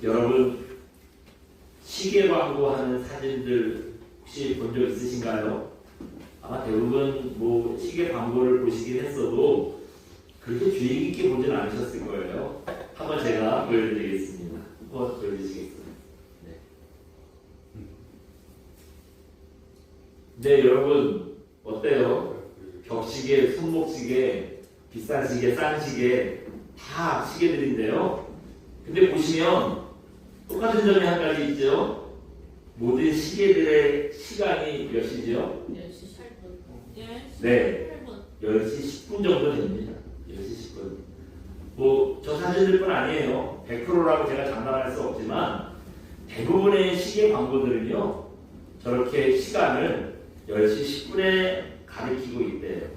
여러분 시계 광고하는 사진들 혹시 본 적 있으신가요? 아마 대부분 뭐 시계 광고를 보시긴 했어도 그렇게 주의 깊게 보지는 않으셨을 거예요. 한번 제가 보여드리겠습니다. 한번 보여주시겠어요? 네. 네, 여러분 어때요? 벽시계, 손목시계, 비싼 시계, 싼 시계 다 시계들인데요. 근데 보시면 똑같은 점이 한 가지 있죠. 모든 시계들의 시간이 몇 시죠? 10시 8분. 네, 10시 10분 정도 됩니다. 10시 10분. 뭐 저 사진들뿐 아니에요. 100%라고 제가 장담할 수 없지만 대부분의 시계 광고들은요 저렇게 시간을 10시 10분에 가리키고 있대요.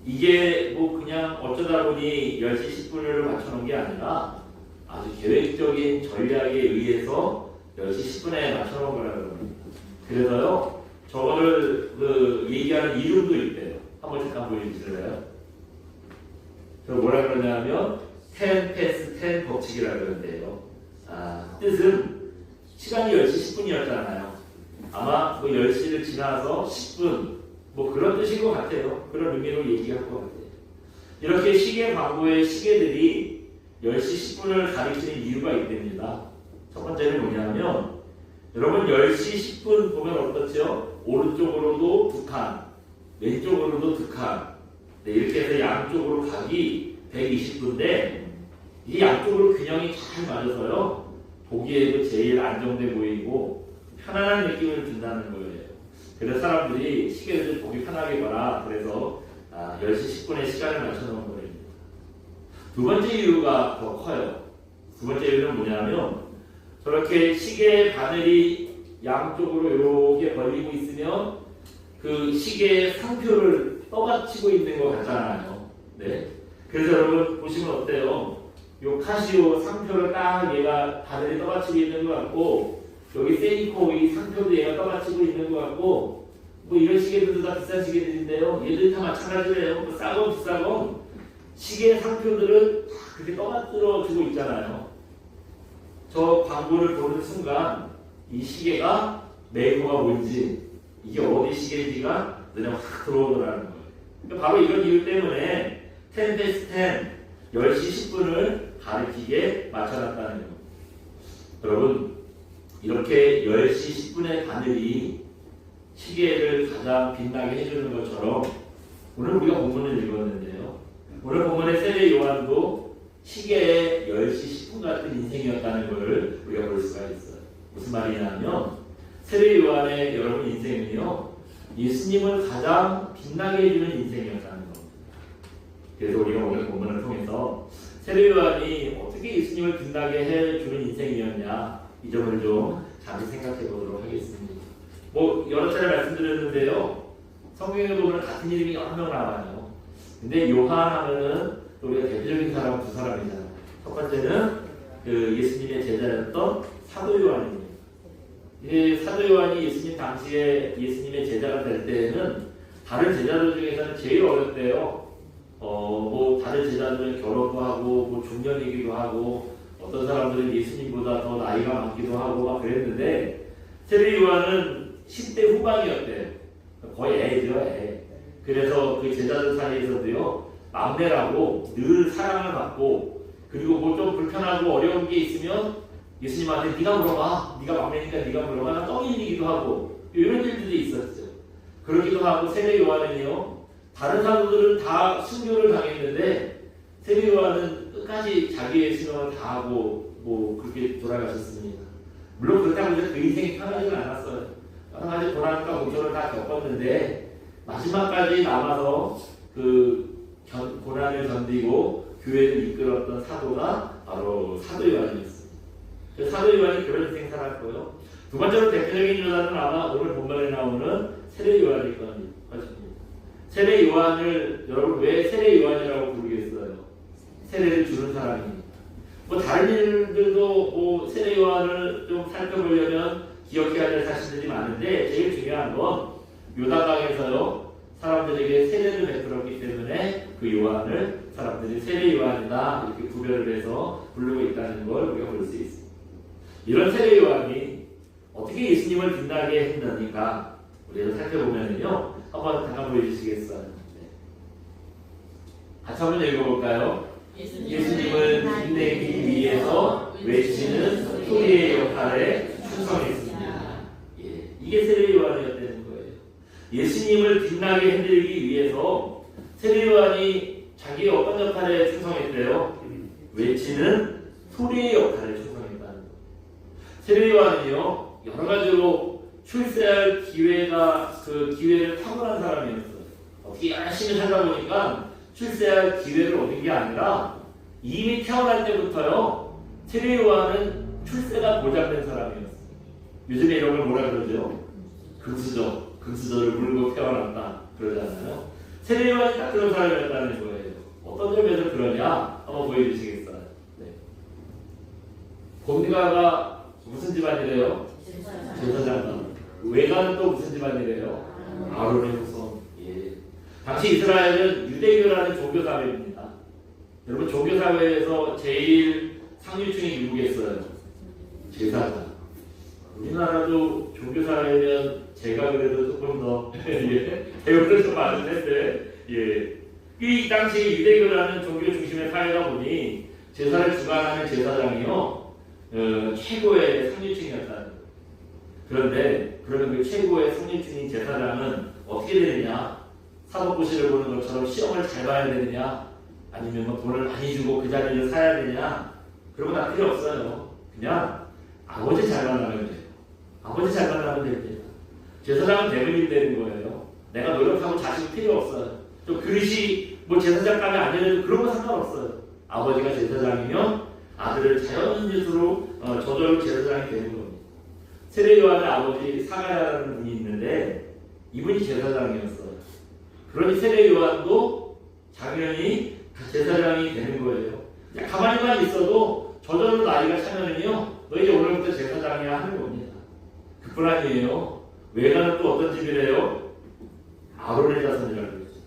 이게 뭐 그냥 어쩌다 보니 10시 10분을 맞춰놓은 게 아니라 아주 계획적인 전략에 의해서 10시 10분에 맞춰놓은 거라고 합니다. 그래서요 저거를 얘기하는 이름도 있대요. 한번 잠깐 보여주실래요? 저 뭐라 그러냐면 10 past 10 법칙이라고 그러는데요. 뜻은 시간이 10시 10분이었잖아요. 아마 뭐 10시를 지나서 10분 뭐 그런 뜻인 것 같아요. 그런 의미로 얘기할 것 같아요. 이렇게 시계 광고의 시계들이 10시 10분을 가리키는 이유가 있답니다. 첫 번째는 뭐냐면 여러분 10시 10분 보면 어떻죠? 오른쪽으로도 2칸, 왼쪽으로도 2칸. 네, 이렇게 해서 양쪽으로 각이 120도인데 이 양쪽으로 균형이 잘 맞아서요. 보기에도 제일 안정돼 보이고 편안한 느낌을 준다는 거예요. 그래서 사람들이 시계를 보기 편하게 봐라. 그래서 10시 10분에 시간을 맞춰놓은 거예요. 두 번째 이유가 더 커요. 두 번째 이유는 뭐냐면 저렇게 시계 바늘이 양쪽으로 이렇게 벌리고 있으면 그 시계의 상표를 떠받치고 있는 것 같잖아요. 네. 그래서 여러분 보시면 어때요? 요 카시오 상표를 딱 얘가 바늘이 떠받치고 있는 것 같고 여기 세이코 이 상표도 얘가 떠받치고 있는 것 같고 뭐 이런 시계들도 다 비싼 시계들인데요. 얘들이 다 마찬가지예요. 뭐 싸건 비싸건 시계 상표들은 다 그렇게 떠받들어지고 있잖아요. 저 광고를 보는 순간 이 시계가 메이커가 뭔지 이게 어디 시계인지가 눈에 확 들어오더라는 거예요. 그러니까 바로 이런 이유 때문에 10 past 10, 10시 10분을 가리키게 맞춰놨다는 거예요. 여러분 이렇게 10시 10분의 바늘이 시계를 가장 빛나게 해주는 것처럼 오늘 우리가 본문을 읽었는데요. 오늘 본문의 세례 요한도 시계의 10시 10분 같은 인생이었다는 것을 우리가 볼 수가 있어요. 무슨 말이냐면 세례 요한의 여러분 인생은요. 예수님을 가장 빛나게 해주는 인생이었다는 겁니다. 그래서 우리가 오늘 본문을 통해서 세례 요한이 어떻게 예수님을 빛나게 해주는 인생이었냐 이 점을 좀 잠시 생각해 보도록 하겠습니다. 뭐 여러 차례 말씀드렸는데요. 성경에 보면 같은 이름이 여러 명 나와요. 근데 요한 하면은 우리가 대표적인 사람은 두 사람이잖아요. 첫 번째는 그 예수님의 제자였던 사도 요한입니다. 사도 요한이 예수님 당시에 예수님의 제자가 될 때에는 다른 제자들 중에서는 제일 어렸대요. 뭐 다른 제자들은 결혼도 하고 뭐 중년이기도 하고 어떤 사람들은 예수님보다 더 나이가 많기도 하고 막 그랬는데 세례 요한은 10대 후반이었대요. 거의 애죠, 애. 그래서 그 제자들 사이에서도요 막내라고 늘 사랑을 받고 그리고 뭐 좀 불편하고 어려운 게 있으면 예수님한테 네가 물어봐. 네가 막내니까 네가 물어봐. 나 떡이기도 하고 이런 일들도 있었죠. 그러기도 하고 세례 요한은요. 다른 사도들은 다 순교를 당했는데 세례 요한은 끝까지 자기의 신앙을 다하고 뭐 그렇게 돌아가셨습니다. 물론 그렇다고 해서 그 인생이 편하지는 않았어요. 여러 가지 고난과 고초를 다 겪었는데 마지막까지 남아서 그 고난을 견디고 교회를 이끌었던 사도가 바로 사도 요한이었습니다. 사도 요한이 그런 인생 살았고요. 두 번째로 대표적인 요한은 아마 오늘 본문에 나오는 세례 요한일 것입니다. 세례 요한을 여러분 왜 세례 요한이라고 부르겠어요? 세례를 주는 사람입니다. 뭐 다른 일들도 뭐 세례 요한을 좀 살펴보려면 기억해야 될 사실들이 많은데 제일 중요한 건 요단강에서요 사람들에게 세례를 베풀었기 때문에 그 요한을 사람들이 세례 요한이다 이렇게 구별을 해서 부르고 있다는 걸 우리가 볼 수 있습니다. 이런 세례 요한이 어떻게 예수님을 빛나게 했다니까 우리가 살펴보면요. 한번 잠깐 보여주시겠어요? 네. 같이 한번 읽어볼까요? 예수님을 빛내기 위해서 외치는 소리의 역할에 충성했습니다. 예, 이게 세례 요한이었다는 거예요. 예수님을 빛나게 해드리기 위해서 세례 요한이 자기 어떤 역할에 충성했대요? 외치는 소리의 역할에 충성했다는 거예요. 세례 요한은요 여러 가지로 출세할 그 기회를 탁월한 사람이었어요. 어떻게 열심히 살다 보니까 출세할 기회를 얻은 게 아니라 이미 태어날 때부터요 세례 요한은 출세가 보장된 사람이었어요. 요즘에 이런 걸 뭐라 그러죠? 금수저를 물고 태어났다 그러잖아요. 세례 요한이 딱 그런 사람이었다는 거예요. 어떤 점에서 그러냐 한번 보여주시겠어요? 네. 본가가 무슨 집안이래요? 제사장. 외가는 또 무슨 집안이래요? 아론의 후손. 예. 당시 이스라엘은 유대교라는 종교 사회입니다. 여러분 종교 사회에서 제일 상류층이 누구겠어요? 제사장. 우리나라도 종교 사회면 제가 그래도 조금 더 배우를 좀 많은 텐데, 예. 이 당시 유대교라는 종교 중심의 사회다 보니 제사를 주관하는 제사장이요 최고의 상류층이었다는 거예요. 그런데 그러면 그 최고의 상류층인 제사장은 어떻게 되느냐? 사법고시를 보는 것처럼 시험을 잘 봐야 되느냐? 아니면 뭐 돈을 많이 주고 그 자리를 사야 되냐? 그런 건 다 필요 없어요. 그냥 아버지 잘 만나면 돼요. 아버지 잘 만나면 됩니다. 제사장은 대변인 되는 거예요. 내가 노력하고 자식 필요 없어요. 또 그릇이 뭐 제사장감이 안 되는 그런 건 상관없어요. 아버지가 제사장이면 아들을 자연스러로 저절로 제사장이 되는 겁니다. 세례 요한의 아버지 사가랴라는 분이 있는데 이분이 제사장이었어요. 그러니 세례 요한도 당연히 제사장이 되는 거예요. 가만히만 있어도 저절로 나이가 차면은요, 너 이제 오늘부터 제사장이야 하는 겁니다. 그뿐 아니에요. 외가는 또 어떤 집이래요? 아론의 자손이라고 했어요.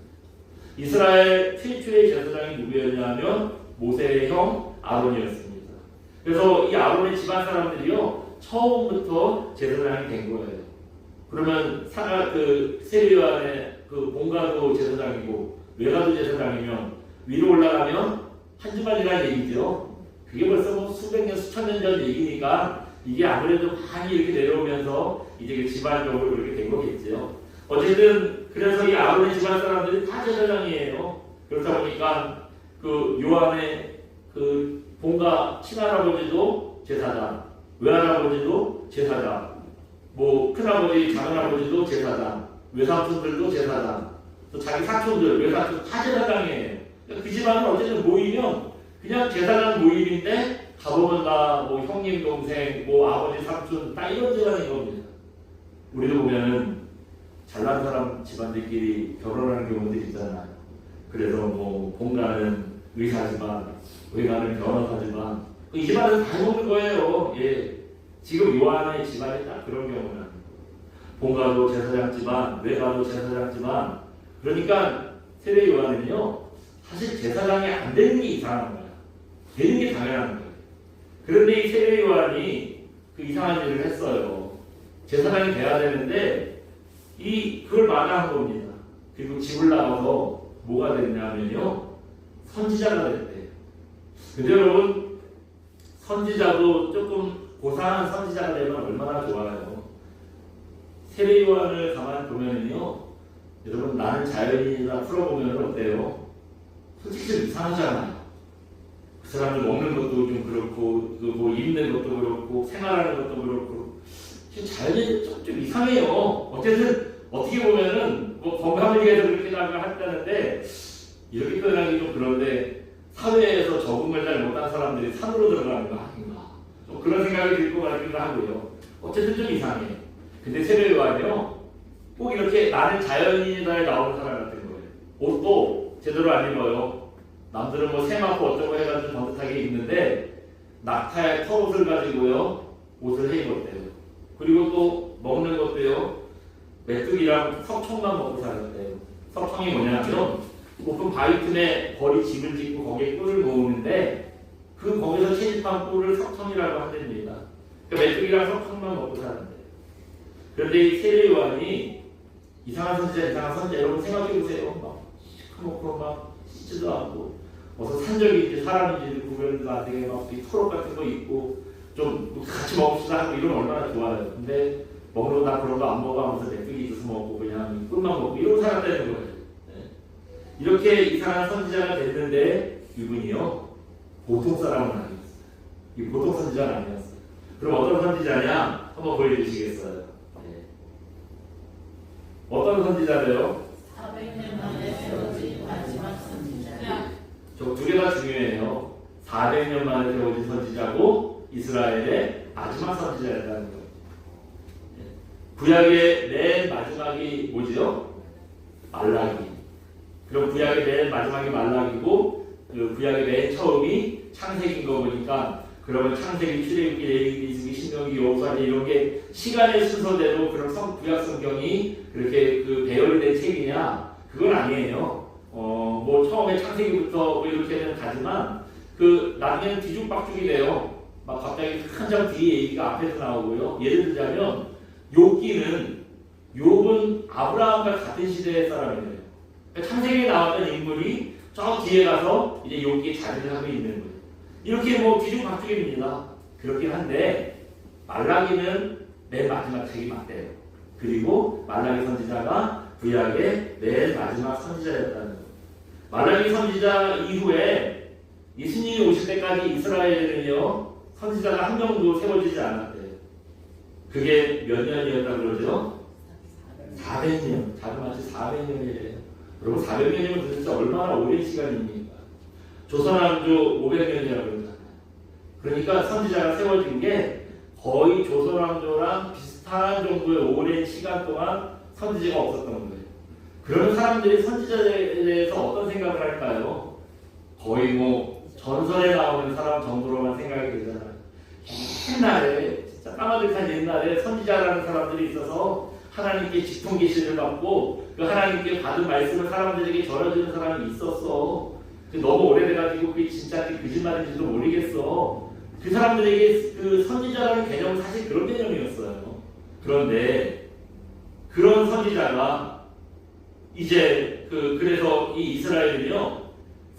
이스라엘 최초의 제사장이 누구였냐면 모세의 형 아론이었습니다. 그래서 이 아론의 집안 사람들이요 처음부터 제사장이 된 거예요. 그러면 세례 요한의 그 본가도 제사장이고 외가도 제사장이면 위로 올라가면 한 주만이라는 얘기죠. 그게 벌써 뭐 수백 년, 수천 년 전 얘기니까 이게 아무래도 많이 이렇게 내려오면서 이제 그 집안적으로 이렇게 된 거겠죠. 어쨌든 그래서 이 아론의 집안 사람들이 다 제사장이에요. 그렇다 보니까 그 요한의 그 본가 친할아버지도 제사장, 외할아버지도 제사장, 뭐 큰아버지, 작은아버지도 제사장, 외삼촌들도 제사장, 또 자기 사촌들, 외사촌 다 제사장이에요. 그 집안은 어쨌든 모이면 그냥 제사장 모임인데 가보면 다 뭐 형님, 동생, 뭐 아버지, 삼촌 다 이런 집안인 겁니다. 우리도 보면은 잘난 사람 집안들끼리 결혼하는 경우들이 있잖아요. 그래서 뭐 본가는 의사지만 외가는 변호사지만 이 집안은 다 해먹는 거예요. 예. 지금 요한의 집안이 딱 그런 경우는 본가도 제사장 집안, 외가도 제사장 집안. 그러니까 세례 요한은요 사실 제사장이 안 되는 게 이상한 거야. 되는 게 당연한 거예요. 그런데 이 세례 요한이 그 이상한 일을 했어요. 제사장이 돼야 되는데 그걸 마다한 겁니다. 그리고 집을 나가서 뭐가 됐냐면요 선지자가 됐대요. 근데 여러분 선지자도 조금 고상한 선지자가 되면 얼마나 좋아요. 세례 요한을 가만히 보면요 여러분 나는 자연인이라 풀어보면 어때요? 솔직히 좀 이상하잖아요. 그 사람을 먹는 것도 좀 그렇고 뭐 입는 것도 그렇고 생활하는 것도 그렇고 자연인이 좀 이상해요. 어쨌든 어떻게 보면은 뭐 건강을 위해서 그렇게 한다는데 이렇게 표현하기 좀 그런데 사회에서 적응을 잘 못한 사람들이 산으로 들어가는 거 아닌가 좀 그런 생각이 들고 말기도 하고요. 어쨌든 좀 이상해. 근데 세례 요한이요 꼭 이렇게 나는 자연인이다에 나오는 사람 같은 거예요. 옷도 제대로 안 입어요. 남들은 뭐 세마포 어쩌고 해가지고 번듯하게 입는데 낙타의 털옷을 가지고요 옷을 해 입었대요. 그리고 또 먹는 것도요 메뚜기랑 석청만 먹고 살았대요. 석청이 뭐냐면 높은 바위 틈에 벌이 집을 짓고 거기에 꿀을 모으는데 거기서 채집한 꿀을 석청이라고 한답니다. 그러니까 메뚜기랑 석탄만 먹고 사는데. 그런데 이 세례 요한이 이상한 선지자 여러분 생각해 보세요. 막 시커멓고 막 씻지도 않고 어서 산적인지 사람인지 구별도 안 되게 막 털옷 같은 거 입고 좀 같이 먹읍시다 하고 이러면 얼마나 좋아요. 근데 먹으러 나 그런 거 안 먹어 하면서 메뚜기 주스 먹고 그냥 꿀만 먹고 이러고 살았다는 거예요. 네. 이렇게 이상한 선지자가 됐는데 이분이요 보통 사람은 아니었어요. 이 보통 선지자는 아니었어요. 그럼 어떤 선지자냐 한번 보여주시겠어요? 네. 어떤 선지자래요? 400년 만에 세워진 마지막 선지자. 저 두 개 다 중요해요. 400년 만에 세워진 선지자고 이스라엘의 마지막 선지자였다는 거예요. 구약의 맨 마지막이 뭐지요? 말라기. 그럼 구약의 맨 마지막이 말라기고 그 구약의 맨 처음이 창세기인 거 보니까 그러면 창세기, 출애굽기, 레위기, 이스기, 신명기, 여호수아기 이런 게 시간의 순서대로 그런 구약 성경이 그렇게 그 배열이 된 책이냐? 그건 아니에요. 뭐 처음에 창세기부터 뭐 이렇게는 가지만 그 나중에는 뒤죽박죽이 돼요. 막 갑자기 한 장 뒤에 얘기가 앞에서 나오고요. 예를 들자면 욥은 아브라함과 같은 시대의 사람이에요. 그러니까 창세기에 나왔던 인물이 저 뒤에 가서 이제 욥기에 자리를 하고 있는 거예요. 이렇게 뭐 뒤죽박죽입니다. 그렇긴 한데 말라기는 맨 마지막 책이 맞대요. 그리고 말라기 선지자가 구약의 맨 마지막 선지자였다는 거예요. 말라기 선지자 이후에 예수님이 오실 때까지 이스라엘에는요 선지자가 한 명도 세워지지 않았대요. 그게 몇 년이었다 그러죠? 400년. 자그마치 400년이래요. 여러분 400년이면 도대체 얼마나 오랜 시간입니까? 조선왕조 500년이라고 그러잖아요. 그러니까 선지자가 세워진 게 거의 조선왕조랑 비슷한 정도의 오랜 시간 동안 선지자가 없었던 거예요. 그러면 사람들이 선지자에 대해서 어떤 생각을 할까요? 거의 뭐 전설에 나오는 사람 정도로만 생각이 되잖아요. 옛날에 진짜 까마득한 옛날에 선지자라는 사람들이 있어서 하나님께 직통 계시를 받고 그 하나님께 받은 말씀을 사람들에게 전해주는 사람이 있었어. 너무 오래돼가지고 그게 진짜인지 거짓말인지도 모르겠어. 그 사람들에게 그 선지자라는 개념은 사실 그런 개념이었어요. 그런데 그런 선지자가 이제 그래서 이 이스라엘은요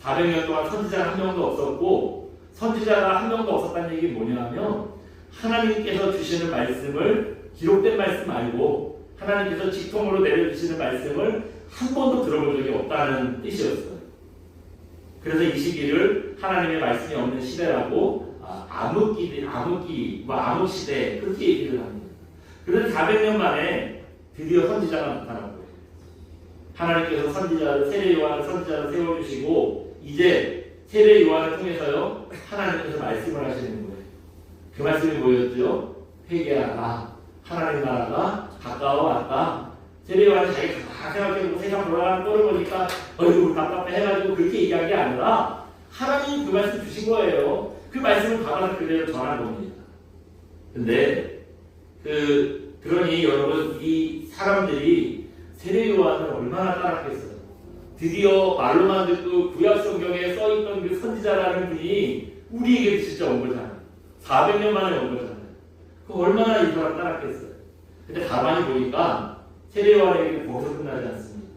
400년 동안 선지자가 한 명도 없었고 선지자가 한 명도 없었다는 얘기는 뭐냐면 하나님께서 주시는 말씀을 기록된 말씀 말고 하나님께서 직통으로 내려주시는 말씀을 한 번도 들어본 적이 없다는 뜻이었어요. 그래서 이 시기를 하나님의 말씀이 없는 시대라고 암흑시대 그렇게 얘기를 합니다. 그래서 400년 만에 드디어 선지자가 나타난 거예요. 하나님께서 세례 요한을 선지자로 세워주시고 이제 세례 요한을 통해서요 하나님께서 말씀을 하시는 거예요. 그 말씀이 뭐였죠? 회개하라. 하나님 나라가 가까워 왔다. 세례 요한이 자기가 다 생각해보고 세상 돌아가는 꼴을 보니까 어이구 답답해 해가지고 그렇게 얘기한 게 아니라 하나님이 그 말씀 주신 거예요. 그 말씀을 받아서 그대로 전한 겁니다. 근데 그러니 여러분 이 사람들이 세례 요한을 얼마나 따랐겠어요. 드디어 말로만 듣고 구약 성경에 써있던 그 선지자라는 분이 우리에게 진짜 온 거잖아요. 400년 만에 온 거잖아요. 그 얼마나 이 사람 따랐겠어요. 근데 가만히 보니까 세례 요한에게 거기서 끝나지 않습니다.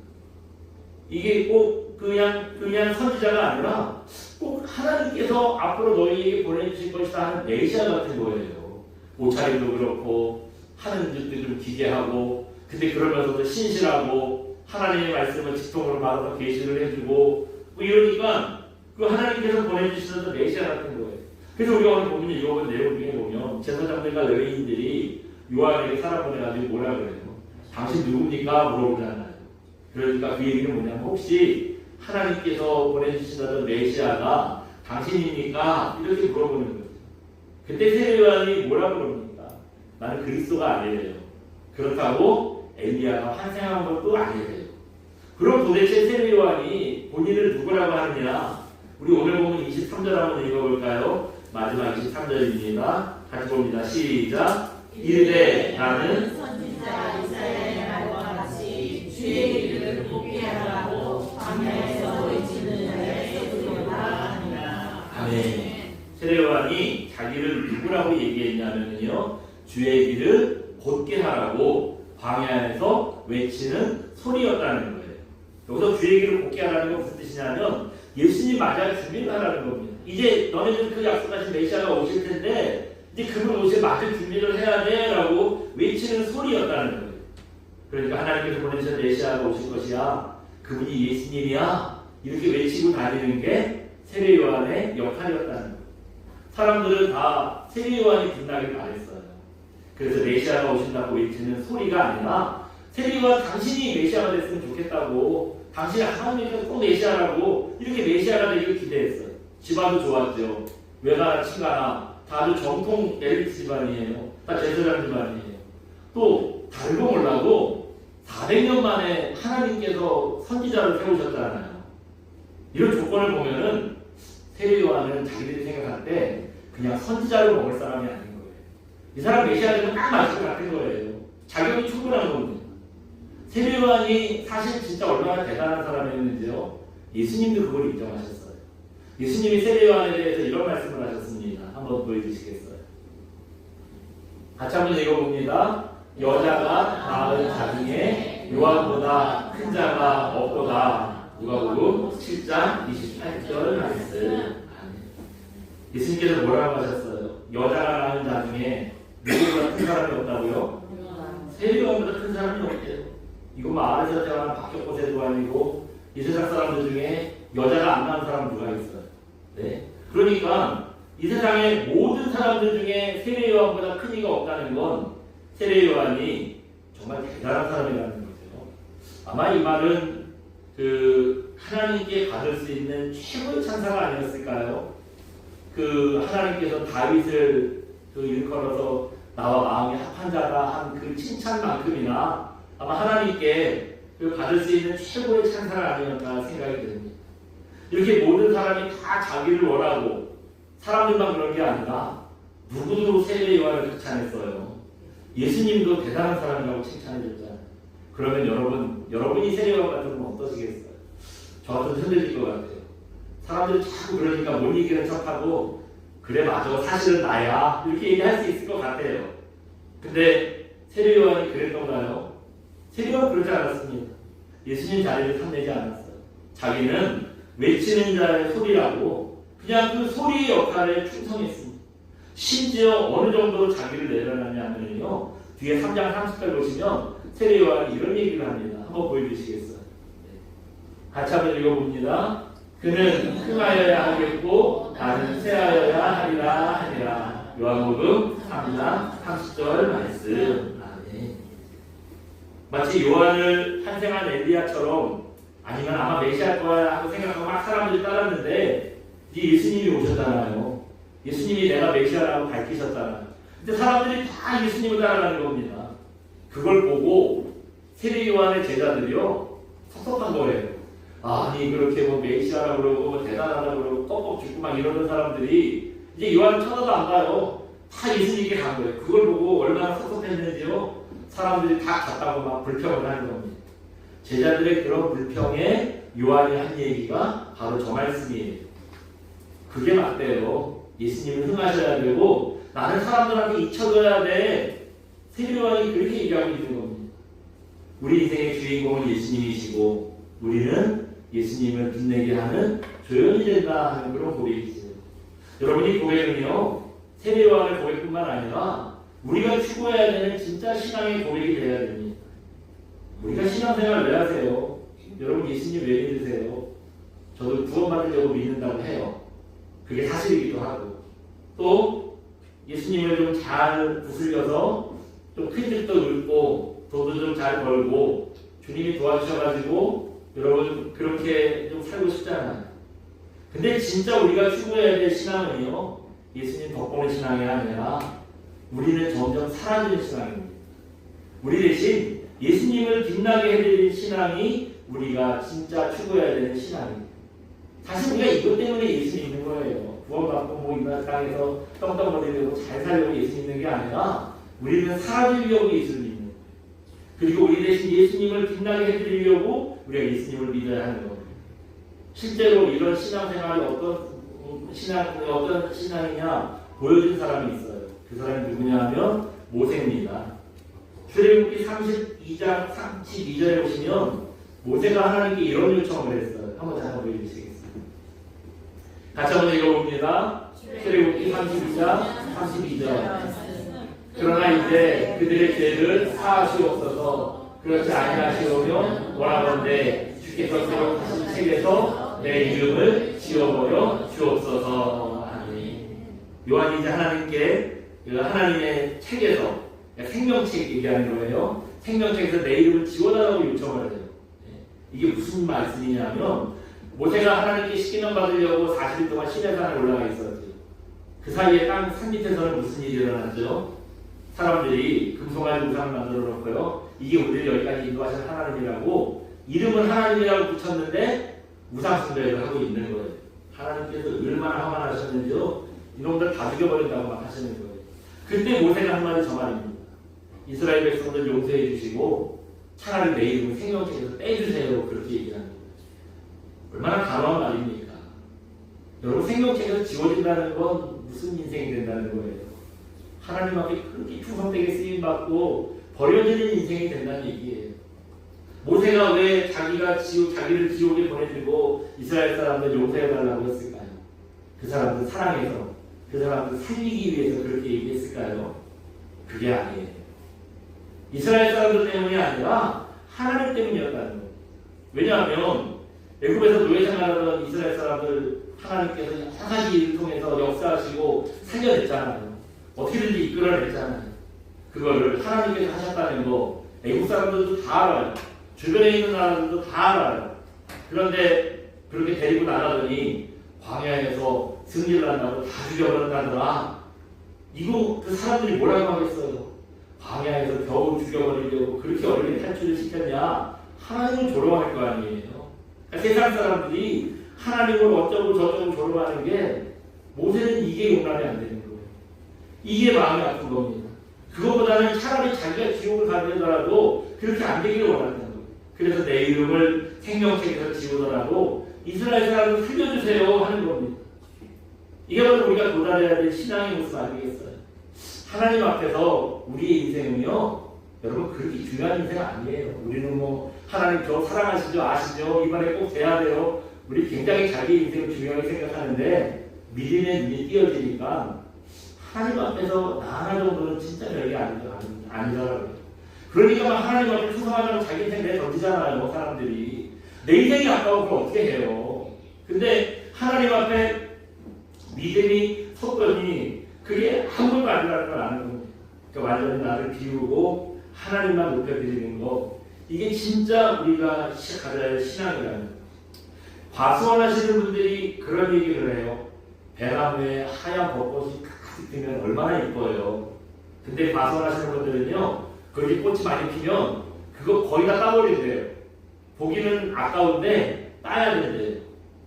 이게 꼭 그냥 선지자가 아니라 꼭 하나님께서 앞으로 너희에게 보내주실 것이다 하는 메시아 같은 거예요. 옷차림도 그렇고 하는 짓도 좀 기괴하고 근데 그러면서도 신실하고 하나님의 말씀을 직통으로 받아서 계시를 해주고 뭐 이러니까 그 하나님께서 보내주시는 메시아 같은 거예요. 그래서 우리가 오늘 보면 이거 내용 중에 보면 제사장들과 레위인들이 요한에게 사람 보내가지고 뭐라 그래요? 당신 누굽니까? 물어보잖아요. 그러니까 그 얘기는 뭐냐면 혹시 하나님께서 보내주시는 메시아가 당신입니까? 이렇게 물어보는 거죠. 그때 세례 요한이 뭐라고 그럽니까? 나는 그리스도가 아니래요. 그렇다고 엘리야가 환생한 것도 아니래요. 그럼 도대체 세례 요한이 본인을 누구라고 하느냐? 우리 오늘 보면 23절 한번 읽어볼까요? 마지막 23절입니다. 같이 봅니다. 시작. 이르되 나는 선지자 이사야의 말과 같이 주의 이름을 복게 하라고 광야에서 외치는 자의 소리가 아니라. 아멘. 세례 요한이 자기를 누구라고 얘기했냐면요, 주의 길을 곧게 하라고 광야에서 외치는 소리였다는 거예요. 여기서 주의 길을 곧게 하라는 건 무슨 뜻이냐면 예수님 맞이할 준비를 하라는 겁니다. 이제 너네들 그 약속하신 메시아가 오실 텐데 이제 그분 오실 맞을 준비를 해야 돼 라고 외치는 소리였다는 거예요. 그러니까 하나님께서 보내주신 메시아가 오실 것이야, 그분이 예수님이야, 이렇게 외치고 다니는 게 세례 요한의 역할이었다는 거예요. 사람들은 다 세례 요한이 빛나길 바랬어요. 그래서 메시아가 오신다고 외치는 소리가 아니라 세례 요한 당신이 메시아가 됐으면 좋겠다고, 당신이 하나님께서 꼭 메시아라고 이렇게 메시아가 되기를 기대했어요. 집안도 좋았죠. 외가나 친가나 다 아주 정통 엘리트 집안이에요. 다 제사장 집안이에요. 또 다른 거 몰라도 400년 만에 하나님께서 선지자를 세우셨잖아요. 이런 조건을 보면은 세례 요한은 자기들이 생각할 때 그냥 선지자를 먹을 사람이 아닌 거예요. 이 사람 메시아 되면 딱 맞을 것 같은 거예요. 자격이 충분한 겁니다. 세례 요한이 사실 진짜 얼마나 대단한 사람이었는지요, 예수님도 그걸 인정하셨어요. 예수님이 세례 요한에 대해서 이런 말씀을 하셨습니다. 한번 보여주시겠어요? 같이 한번 읽어봅니다. 여자가 낳은 자 중에 요한보다 큰 자가 없도다. 누가복음 7장 28절 말씀. 예수님께서 뭐라고 하셨어요? 여자가 낳은 자 중에 누구보다 큰 사람이 없다고요? 세례 요한보다 큰 사람이 없대요. 이거 뭐 아르사 태어난 박격고세도 아니고 이 세상 사람들 중에 여자가 안 낳은 사람 누가 있어요? 네. 그러니까 이 세상의 모든 사람들 중에 세례 요한보다 큰 이가 없다는 건 세례 요한이 정말 대단한 사람이라는 거죠. 아마 이 말은 하나님께 받을 수 있는 최고의 찬사가 아니었을까요? 하나님께서 다윗을 일컬어서 나와 마음이 합한 자가 한 그 칭찬만큼이나 아마 하나님께 받을 수 있는 최고의 찬사가 아니었나 생각이 듭니다. 이렇게 모든 사람이 다 자기를 원하고 사람들만 그런 게 아니라 누구도 세례 요한을 극찬했어요. 예수님도 대단한 사람이라고 칭찬해 줬잖아요. 그러면 여러분이 세례 요한 같으면 어떠시겠어요? 저 같은 흔들릴 것 같아요. 사람들이 자꾸 그러니까 못 이기는 척하고 그래 맞아 사실은 나야 이렇게 얘기할 수 있을 것 같아요. 근데 세례 요한이 그랬던가요? 세례 요한은 그러지 않았습니다. 예수님 자리를 탐내지 않았어요. 자기는 외치는 자의 소리라고 그냥 그 소리의 역할에 충성했습니다. 심지어 어느 정도로 자기를 내려놨냐면요, 뒤에 3장 30절 보시면 세례 요한이 이런 얘기를 합니다. 한번 보여주시겠어요? 같이 한번 읽어봅니다. 그는 흥하여야 하겠고 나는 쇠하여야 하리라. 요한복음 3장 30절 말씀. 마치 요한을 탄생한 엘리야처럼 아니면 아마 메시아일 거야 하고 생각하고 막 사람들이 따랐는데 이 예수님이 오셨잖아요. 예수님이 내가 메시아라고 밝히셨잖아요. 근데 사람들이 다 예수님을 따라가는 겁니다. 그걸 보고 세례 요한의 제자들이요 섭섭한 거예요. 아니 그렇게 뭐 메시아라고 그러고 뭐 대단하다고 그러고 뻑뻑 죽고 막 이러는 사람들이 이제 요한은 쳐다도 안 봐요. 다 예수님께 간 거예요. 그걸 보고 얼마나 섭섭했는지요. 사람들이 다 갔다고 막 불평을 하는 겁니다. 제자들의 그런 불평에 요한이 한 얘기가 바로 저 말씀이에요. 그게 맞대요. 예수님은 흥하셔야 되고 나는 사람들한테 잊혀져야 돼. 세례 요한이 그렇게 얘기하고 있는 겁니다. 우리 인생의 주인공은 예수님이시고 우리는 예수님을 빛내게 하는 조연이 된다 하는 그런 고백이죠. 여러분이 고백은요 세례 요한의 고백뿐만 아니라 우리가 추구해야 되는 진짜 신앙의 고백이 되어야 됩니다. 우리가 신앙생활 왜 하세요? 여러분 예수님 왜 믿으세요? 저도 구원받으려고 믿는다고 해요. 그게 사실이기도 하고 또 예수님을 좀 잘 부슬려서 좀 큰 집도 읊고 돈도 좀 잘 벌고 주님이 도와주셔가지고 여러분 그렇게 좀 살고 싶잖아요. 근데 진짜 우리가 추구해야 될 신앙은요 예수님 덕분의 신앙이 아니라 우리는 점점 사라지는 신앙입니다. 우리 대신 예수님을 빛나게 해드릴 신앙이 우리가 진짜 추구해야 되는 신앙입니다. 사실 우리가 이것 때문에 예수 믿는 거예요. 구원받고 뭐 이 땅에서 떡떡거리려고 잘 살려고 예수 믿는 게 아니라 우리는 사라지려고 예수를 믿는 거예요. 그리고 우리 대신 예수님을 빛나게 해드리려고 우리가 예수님을 믿어야 하는 겁니다. 실제로 이런 신앙생활이 어떤 신앙이냐 보여준 사람이 있어요. 그 사람이 누구냐 하면 모세입니다. 출애굽기 32장 32절에 보시면 모세가 하나님께 이런 요청을 했어요. 한번 다시 한번 읽으시겠습니다. 같이 한번 읽어봅니다. 출애굽기 32장 32절. 그러나 이제 그들의 죄를 사하시옵소서. 그렇지 아니하시오면 원하건대 주께서 기록하신 책에서 내 이름을 지워버려 주옵소서. 아멘. 요한이 이제 하나님께 그 하나님의 책에서 생명책 얘기하는 거예요. 생명책에서 내 이름을 지워달라고 요청을 해요. 이게 무슨 말씀이냐면 모세가 하나님께 십계명 받으려고 40일 동안 시내산에 올라가 있었죠. 그 사이에 땅 산 밑에서는 무슨 일이 일어났죠? 사람들이 금송아지 우상을 만들어 놓고요. 이게 우리를 여기까지 인도하신 하나님이라고 이름은 하나님이라고 붙였는데 우상 숭배를 하고 있는 거예요. 하나님께서 얼마나 화가 나셨는지요. 이놈들 다 죽여버린다고 막 하시는 거예요. 그때 모세가 한 말이 저 말입니다. 이스라엘 백성들 용서해 주시고 차라리 내 이름을 생명책에서 떼주세요. 그렇게 얘기하는 거예요. 얼마나 단호한 말입니까? 여러분 생명책에서 지워진다는 건 무슨 인생이 된다는 거예요? 하나님 앞에 그렇게 충성되게 쓰임받고 버려지는 인생이 된다는 얘기예요. 모세가 왜 자기를 지옥에 보내주고 이스라엘 사람들 용서해달라고 했을까요? 그 사람들 사랑해서, 그 사람들 살리기 위해서 그렇게 얘기했을까요? 그게 아니에요. 이스라엘 사람들 때문이 아니라 하나님 때문이었다는 거예요. 왜냐하면 애굽에서 노예 생활하던 이스라엘 사람들 하나님께서 여러 가지 일을 통해서 역사하시고 살려냈잖아요. 어떻게든지 이끌어냈잖아요. 그거를 하나님께서 하셨다는 거 애국 사람들도 다 알아요. 주변에 있는 나라들도 다 알아요. 그런데 그렇게 데리고 나가더니 광야에서 승리를 한다고 다 죽여버린다더라. 이거 그 사람들이 뭐라고 하겠어요? 광야에서 겨우 죽여버리려고 그렇게 어렵게 탈출을 시켰냐? 하나님을 조롱할 거 아니에요. 그러니까 세상 사람들이 하나님을 어쩌고 저쩌고 조롱하는 게 모세는 이게 용납이 안 되는 거예요. 이게 마음이 아픈 겁니다. 그것보다는 차라리 자기가 지옥을 가더라도 그렇게 안 되기를 원한다는 거예요. 그래서 내 이름을 생명책에서 지우더라도 이스라엘 사람을 살려주세요 하는 겁니다. 이게 바로 우리가 도달해야 될 신앙의 모습 아니겠어요? 하나님 앞에서 우리의 인생은요, 여러분 그렇게 중요한 인생 아니에요. 우리는 뭐 하나님 저 사랑하시죠, 아시죠, 이번에 꼭 돼야 돼요. 우리 굉장히 자기 인생을 중요하게 생각하는데 믿음의 눈이 띄어지니까 하나님 앞에서 나 하나 정도는 진짜 별게 아니더라고요. 그러니까 막 하나님 앞에 충성하려고 자기 인생 내 던지잖아요. 사람들이 내 인생이 아까워 그걸 어떻게 해요? 근데 하나님 앞에 믿음이 섰더니 그게 아무것도 아니라는 걸 아는 겁니다. 그러니까 완전히 나를 비우고 하나님만 높여드리는 거, 이게 진짜 우리가 가져야 할 신앙이라는 거예요. 과수원하시는 분들이 그런 얘기를 해요. 배나무에 하얀 벚꽃이 가득 피면 얼마나 이뻐요. 근데 과수원하시는 분들은요, 거기 꽃이 많이 피면 그거 거의 다 따버린대요. 보기는 아까운데 따야 된대요.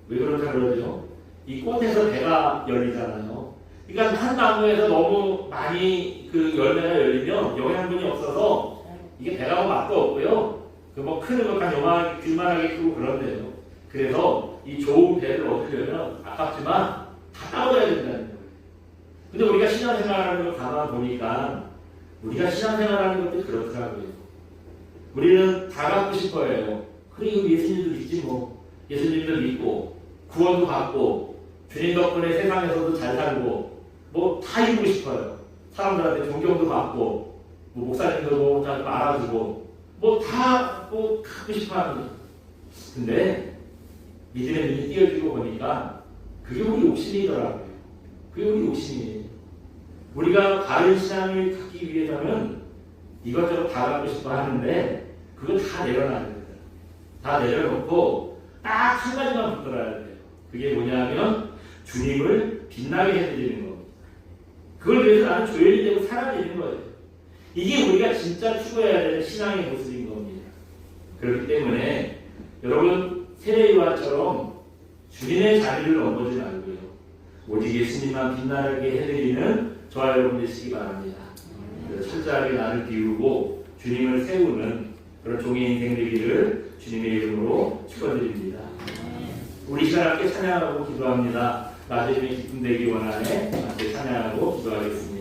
왜 그런가 그러죠? 이 꽃에서 배가 열리잖아요. 그러니까 한 나무에서 너무 많이 그 열매가 열리면 영양분이 없어서 이게 배가 맛도 없고요. 그 뭐 크는 것까지 요만하게 귤만하게 크고 그런데요. 그래서 이 좋은 배를 얻으려면 아깝지만 다 따버려야 된다는 거예요. 근데 우리가 신앙생활하는 걸 가만 보니까 우리가 신앙생활하는 것도 그렇더라고요. 우리는 다 갖고 싶어요. 그리고 예수님도 믿지 뭐. 예수님도 믿고 구원도 받고 주님 덕분에 세상에서도 잘 살고 뭐 다 이루고 싶어요. 사람들한테 존경도 받고 뭐 목사님도 뭐 다 알아주고 뭐 다 뭐 갖고 싶어합니다. 근데 믿음의 눈이 띄어지고 보니까 그게 우리 욕심이더라고요. 그게 우리 욕심이에요. 우리가 바른 신앙을 갖기 위해서는 이것저것 다 갖고 싶어 하는데 그거 다 내려놔야 돼요. 다 내려놓고 딱 한 가지만 붙들어야 돼요. 그게 뭐냐면 주님을 빛나게 해드리는 겁니다. 그걸 위해서 나는 조연이 되고 살아야 되는 거예요. 이게 우리가 진짜 추구해야 되는 신앙의 모습인 겁니다. 그렇기 때문에 여러분 세례요한처럼 주님의 자리를 넘보지 말고요. 오직 예수님만 빛나게 해드리는 저와 여러분 되시기 바랍니다. 철저하게 나를 비우고 주님을 세우는 그런 종의 인생 되기를 주님의 이름으로 축원드립니다. 우리 시간 함께 찬양하고 기도합니다. 나중에 기쁨되기 원하네 함께 찬양하고 기도하겠습니다.